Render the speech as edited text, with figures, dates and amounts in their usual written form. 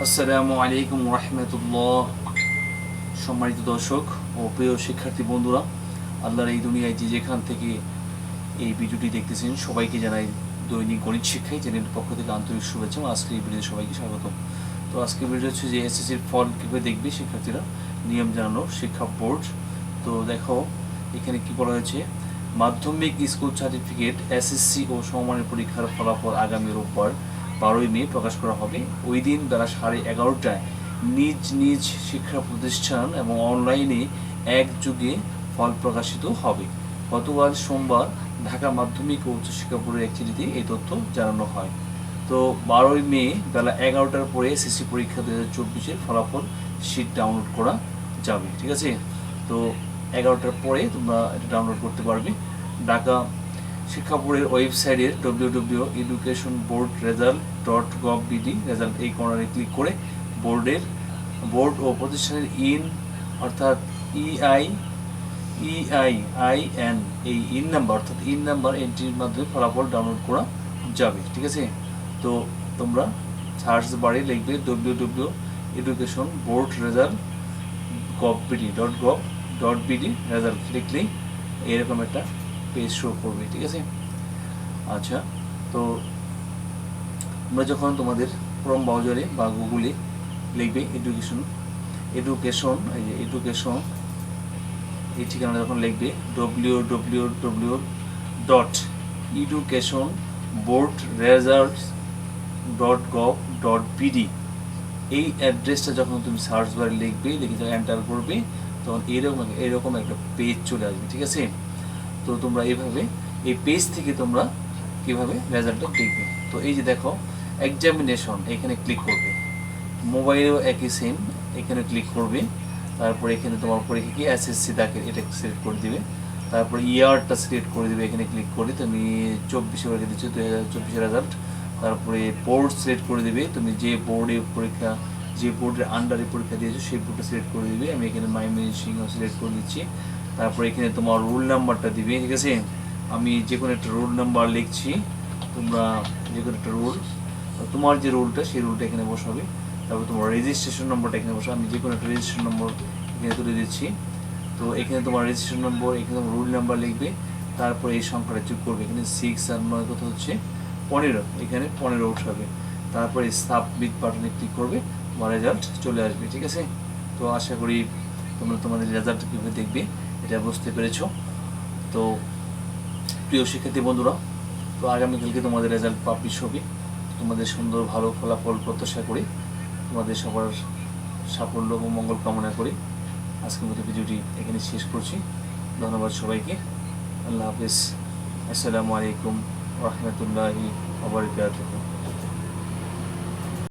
আসসালামু আলাইকুম রাহমাতুল্লাহ। সম্মানিত দর্শক ও প্রিয় শিক্ষার্থী বন্ধুরা, আল্লাহর এই দুনিয়ায় যে যেখান থেকে এই ভিডিওটি দেখতেছেন সবাইকে জানাই দৈনিক গণিত শিক্ষায় চ্যানেলের পক্ষ থেকে আন্তরিক শুভেচ্ছা। আজকে এই ভিডিওতে সবাইকে স্বাগত। তো আজকে ভিডিও হচ্ছে যে এসএসসির ফল কীভাবে দেখবে শিক্ষার্থীরা, নিয়ম জানানো শিক্ষা বোর্ড। তো দেখো এখানে কি বলা হয়েছে, মাধ্যমিক স্কুল সার্টিফিকেট এসএসসি ও সমমানের পরীক্ষার ফলাফল আগামী রোববার 12ই মে প্রকাশ করা হবে। ওই দিন বেলা 11:30টায় নিজ নিজ শিক্ষা প্রতিষ্ঠান এবং অনলাইনে একযোগে ফল প্রকাশিত হবে। গতকাল সোমবার ঢাকা মাধ্যমিক ও উচ্চশিক্ষা বোর্ডের এক চিঠিতে এই তথ্য জানানো হয়। তো 12ই মে বেলা 11টার পরে এসএসসি পরীক্ষা 2024-এর ফলাফল শিট ডাউনলোড করা যাবে। ঠিক আছে, তো 11টার পরে তোমরা এটা ডাউনলোড করতে পারবে। ঢাকা শিক্ষা বোর্ডের ওয়েবসাইটের www.educationboardresult.gov.bd রেজাল্ট এই কর্নারে ক্লিক করে বোর্ড ও প্রতিষ্ঠানের অর্থাৎ EIN এই ইন নাম্বার এন্ট্রির মাধ্যমে ফলাফল ডাউনলোড করা যাবে। ঠিক আছে, তো তোমরা সার্চ বারে লিখবে www.educationboardresult.gov.bd রেজাল্ট লিখলেই এরকম একটা পেজ শো করবে। ঠিক আছে, আচ্ছা, তো তোমরা যখন তোমাদের ক্রোম ব্রাউজারে বা গুগলে লিখবে এডুকেশন এই ঠিকানা যখন লিখবে www.educationboardresults.gov.bd এই অ্যাড্রেসটা যখন তুমি সার্চ বারে লিখবে, লিখে যখন এন্টার করবে তখন এরকম একটা পেজ চলে আসবে। ঠিক আছে, তো তোমরা এইভাবে এই পেজ থেকে তোমরা কীভাবে রেজাল্টটা দেখবে। তো এই যে দেখো এক্সামিনেশন, এখানে ক্লিক করবে, মোবাইলেও একই সেম, এখানে ক্লিক করবে। তারপরে এখানে তোমার পরীক্ষা কি এসএসসি দাখেল এটা সিলেক্ট করে দিবে। তারপরে ইয়ারটা সিলেক্ট করে দিবে, এখানে ক্লিক করে তুমি 24-এ পরীক্ষা দিচ্ছ 2024-এর রেজাল্ট। তারপরে বোর্ড সিলেক্ট করে দিবে, তুমি যে বোর্ডে পরীক্ষা যে বোর্ডের আন্ডারে পরীক্ষা দিয়েছো সেই বোর্ডটা সিলেক্ট করে দিবে। আমি এখানে ময়মনসিংহ সিলেক্ট করে দিচ্ছি। তারপরে এখানে তোমার রোল নাম্বারটা দিবে। ঠিক আছে, আমি যে কোনো একটা রোল নাম্বার লিখছি, তোমরা যে কোনো একটা রোল, তোমার যে রোলটা সেই রোলটা এখানে বসাবে। তারপর তোমার রেজিস্ট্রেশন নম্বরটা এখানে বসাবে। আমি যে কোনো একটা রেজিস্ট্রেশন নম্বর এখানে তুলে দিচ্ছি। তো এখানে তোমার রেজিস্ট্রেশন নম্বর, এখানে তোমার রোল নাম্বার লিখবে। তারপরে এই সংখ্যাটা যোগ করবে, এখানে 6 আর 9 কত হচ্ছে 15, এখানে 15 উঠাবে। তারপরে সাবমিট বাটনে ক্লিক করবে, তোমার রেজাল্ট চলে আসবে। ঠিক আছে, তো আশা করি তোমরা তোমাদের রেজাল্ট কীভাবে দেখবে এটা বুঝতে পেরেছ। তো প্রিয় শিক্ষার্থী বন্ধুরা, তো আগামীকালকে তোমাদের রেজাল্ট পাবলিশ হবে। তোমাদের সুন্দর ভালো ফলাফল প্রত্যাশা করি, তোমাদের সবার সাফল্য ও মঙ্গল কামনা করি আজকের মতো ভিডিওটি এখানে শেষ করছি। ধন্যবাদ সবাইকে, আল্লাহ হাফেজ, আসসালামু আলাইকুম রহমতুল্লাহি ওয়া বারাকাতুহু।